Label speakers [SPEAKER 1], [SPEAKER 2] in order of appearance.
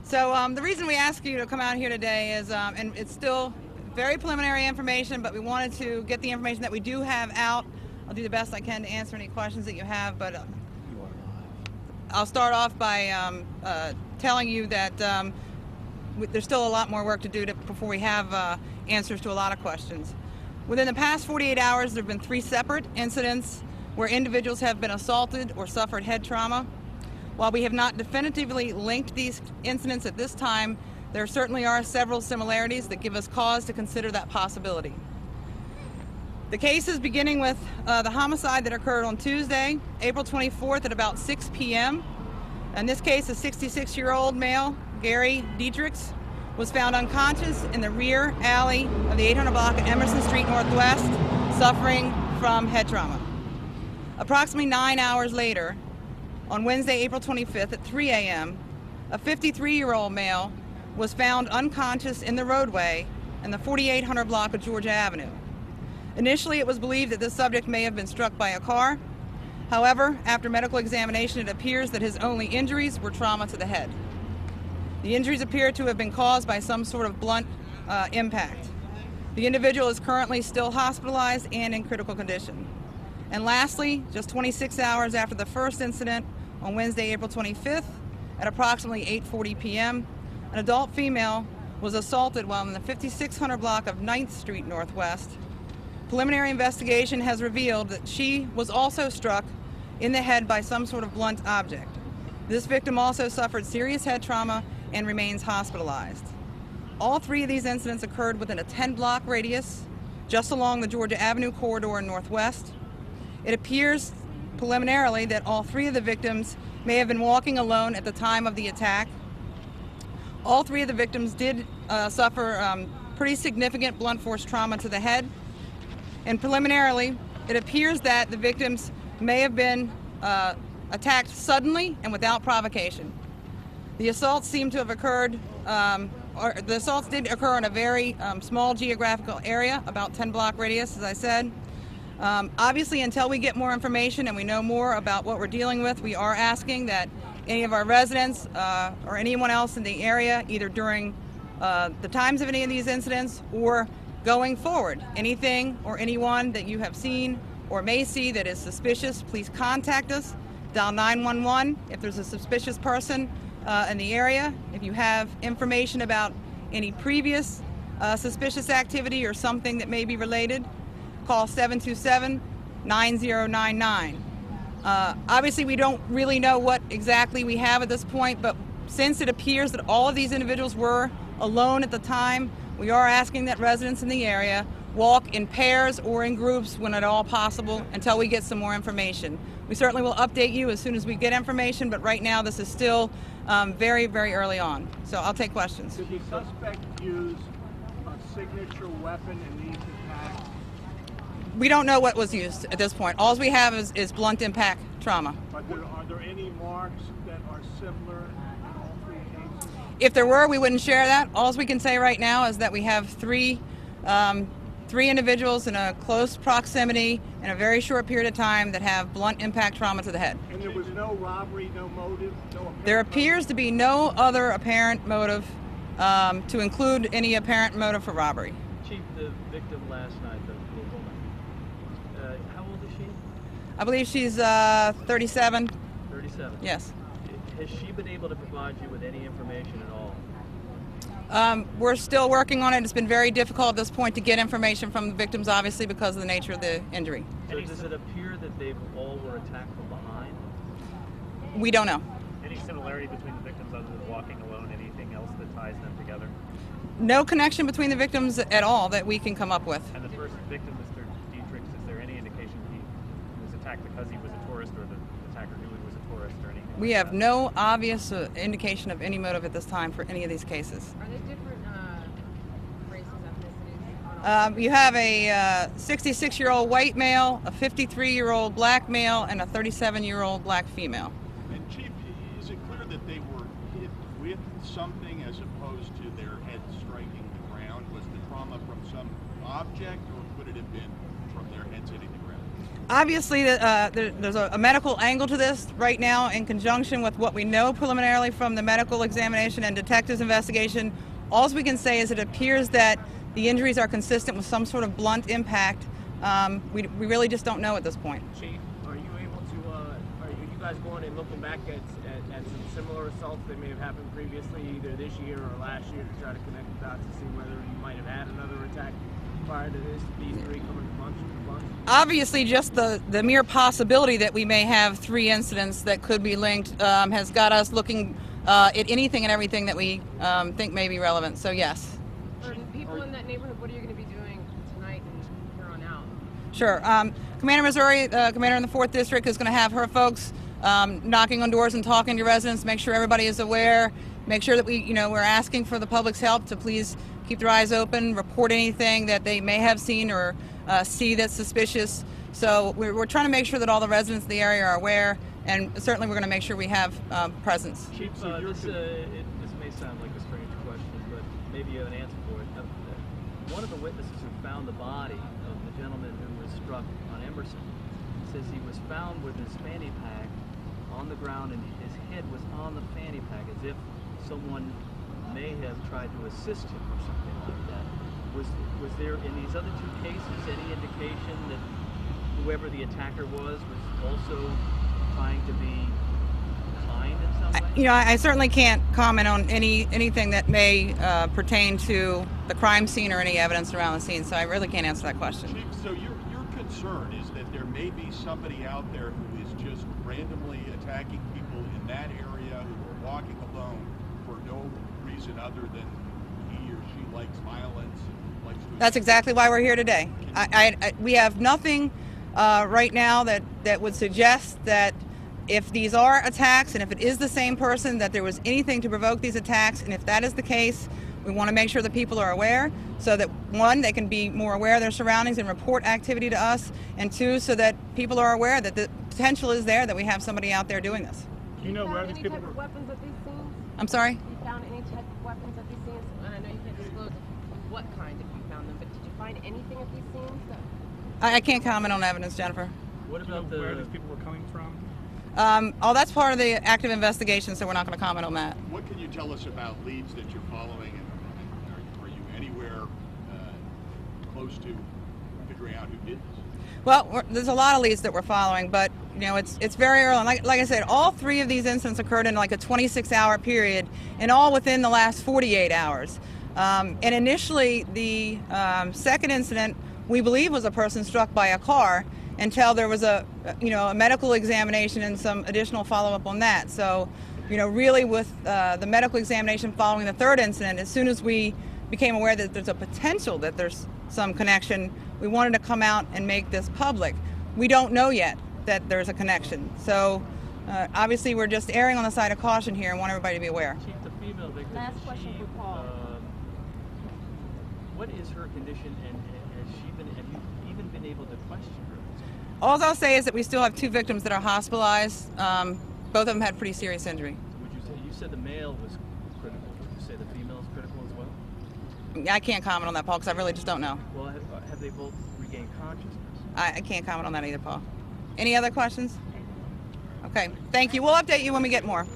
[SPEAKER 1] So the reason we asked you to come out here today is, and it's still very preliminary information, but we wanted to get the information that we do have out. I'll do the best I can to answer any questions that you have, but I'll start off by telling you that there's still a lot more work to do before we have answers to a lot of questions. Within the past 48 hours, there have been 3 separate incidents where individuals have been assaulted or suffered head trauma. While we have not definitively linked these incidents at this time, there certainly are several similarities that give us cause to consider that possibility. The cases beginning with the homicide that occurred on Tuesday, April 24th at about 6 p.m. In this case, a 66-year-old male, Gary Dietrichs, was found unconscious in the rear alley of the 800 block of Emerson Street Northwest, suffering from head trauma. Approximately 9 hours later, on Wednesday, April 25th at 3 a.m., a 53-year-old male was found unconscious in the roadway in the 4800 block of Georgia Avenue. Initially, it was believed that this subject may have been struck by a car. However, after medical examination, it appears that his only injuries were trauma to the head. The injuries appear to have been caused by some sort of blunt impact. The individual is currently still hospitalized and in critical condition. And lastly, just 26 hours after the first incident on Wednesday, April 25th, at approximately 8:40 p.m., an adult female was assaulted while in the 5600 block of 9th Street Northwest. Preliminary investigation has revealed that she was also struck in the head by some sort of blunt object. This victim also suffered serious head trauma and remains hospitalized. All 3 of these incidents occurred within a 10-block radius, just along the Georgia Avenue corridor in Northwest. It appears preliminarily that all 3 of the victims may have been walking alone at the time of the attack. All 3 of the victims did suffer pretty significant blunt force trauma to the head. And preliminarily, it appears that the victims may have been attacked suddenly and without provocation. The assaults seem to have occurred, or the assaults did occur in a very small geographical area, about 10-block radius, as I said. Obviously, until we get more information and we know more about what we're dealing with, we are asking that any of our residents or anyone else in the area, either during the times of any of these incidents or going forward, anything or anyone that you have seen or may see that is suspicious, please contact us. Dial 911 if there's a suspicious person in the area. If you have information about any previous suspicious activity or something that may be related, call 727-9099. Obviously, we don't really know what exactly we have at this point, but since it appears that all of these individuals were alone at the time, we are asking that residents in the area walk in pairs or in groups when at all possible until we get some more information. We certainly will update you as soon as we get information, but right now this is still very, very early on. So I'll take questions.
[SPEAKER 2] Did the suspect use a signature weapon in these attacks?
[SPEAKER 1] We don't know what was used at this point. All we have is blunt impact trauma.
[SPEAKER 2] But are there any marks that are similar in all 3 cases?
[SPEAKER 1] If there were, we wouldn't share that. All we can say right now is that we have 3 individuals in a close proximity in a very short period of time that have blunt impact trauma to the head.
[SPEAKER 2] And there was no robbery, no motive?
[SPEAKER 1] There appears to be no other apparent motive to include any apparent motive for robbery.
[SPEAKER 3] Chief, the victim last night, the woman, how old is she?
[SPEAKER 1] I believe she's 37.
[SPEAKER 3] 37?
[SPEAKER 1] Yes.
[SPEAKER 3] Has she been able to provide you with any information at all?
[SPEAKER 1] We're still working on it. It's been very difficult at this point to get information from the victims, obviously, because of the nature of the injury.
[SPEAKER 3] So does it appear that they all were attacked from behind?
[SPEAKER 1] We don't know.
[SPEAKER 4] Any similarity between the victims other than walking alone? Anything else that ties them together?
[SPEAKER 1] No connection between the victims at all that we can come up with.
[SPEAKER 4] And the first victim, Mr. Dietrichs, is there any indication he was attacked because he was a tourist, or the attacker knew he was a tourist, or anything?
[SPEAKER 1] We have no obvious indication of any motive at this time for any of these cases.
[SPEAKER 5] Are they different races, ethnicities?
[SPEAKER 1] You have a 66-year-old white male, a 53-year-old black male, and a 37-year-old black female.
[SPEAKER 6] And Chief, is it clear that they were hit with something as opposed to their head striking the ground? Was the trauma from some object, or could it have been from their heads hitting the ground?
[SPEAKER 1] Obviously, there's a medical angle to this right now in conjunction with what we know preliminarily from the medical examination and detectives' investigation. All we can say is it appears that the injuries are consistent with some sort of blunt impact. We really just don't know at this point.
[SPEAKER 7] Chief, are you able to, are you guys going and looking back at some similar assaults that may have happened previously, either this year or last year, to try to connect the dots to see whether you might have had another attack prior to these three coming to bunch?
[SPEAKER 1] Obviously, just the mere possibility that we may have 3 incidents that could be linked has got us looking at anything and everything that we think may be relevant. So yes.
[SPEAKER 5] For people in that neighborhood, what are you going to be doing tonight and here on out?
[SPEAKER 1] Sure. Commander Missouri, Commander in the 4th District, is going to have her folks knocking on doors and talking to residents, make sure everybody is aware, make sure that we're asking for the public's help to please keep their eyes open, report anything that they may have seen or see that's suspicious. So we're trying to make sure that all the residents of the area are aware, and certainly we're going to make sure we have presence.
[SPEAKER 3] Chief, this may sound like a strange question, but maybe you have an answer for it. One of the witnesses who found the body of the gentleman who was struck on Emerson says he was found with his fanny pack on the ground and his head was on the fanny pack, as if someone may have tried to assist him or something like that. Was there in these other 2 cases any indication that whoever the attacker was also trying to be kind in some way?
[SPEAKER 1] I certainly can't comment on anything that may pertain to the crime scene or any evidence around the scene, so I really can't answer that question.
[SPEAKER 6] Chief, so your concern is that there may be somebody out there who is just randomly attacking people in that area who are walking alone for no reason other than he or she likes violence.
[SPEAKER 1] That's exactly why we're here today. We have nothing right now that would suggest that if these are attacks and if it is the same person, that there was anything to provoke these attacks. And if that is the case, we want to make sure that people are aware so that, 1, they can be more aware of their surroundings and report activity to us, and 2, so that people are aware that the potential is there that we have somebody out there doing this.
[SPEAKER 2] Do you know where these people
[SPEAKER 5] Any type of weapons at these scenes?
[SPEAKER 1] I'm sorry?
[SPEAKER 5] You found any type of weapons at these scenes? And I know you can't disclose what kind if you found them, but did you find anything at these scenes?
[SPEAKER 1] I can't comment on evidence, Jennifer.
[SPEAKER 3] What about
[SPEAKER 2] where these people were coming from?
[SPEAKER 1] That's part of the active investigation, so we're not going to comment on that.
[SPEAKER 6] What can you tell us about leads that you're following, and are you anywhere close to figuring out who did this?
[SPEAKER 1] Well, there's a lot of leads that we're following, but it's very early. And like I said, all 3 of these incidents occurred in like a 26-hour period, and all within the last 48 hours. And initially, the second incident we believe was a person struck by a car, until there was a medical examination and some additional follow-up on that. So, really with the medical examination following the 3rd incident, as soon as we became aware that there's a potential that there's some connection, we wanted to come out and make this public. We don't know yet that there's a connection. So, obviously we're just erring on the side of caution here and want everybody to be aware.
[SPEAKER 3] Chief, the female victim,
[SPEAKER 5] Last question for Paul.
[SPEAKER 3] What is her condition, and have you even been able to question her?
[SPEAKER 1] All I'll say is that we still have 2 victims that are hospitalized. Both of them had pretty serious injury.
[SPEAKER 3] Would you say, you said the male was critical, would you say the female is critical as well?
[SPEAKER 1] I can't comment on that, Paul, because I really just don't know.
[SPEAKER 3] Well, have they both regained consciousness?
[SPEAKER 1] I can't comment on that either, Paul. Any other questions? Okay, thank you. We'll update you when we get more.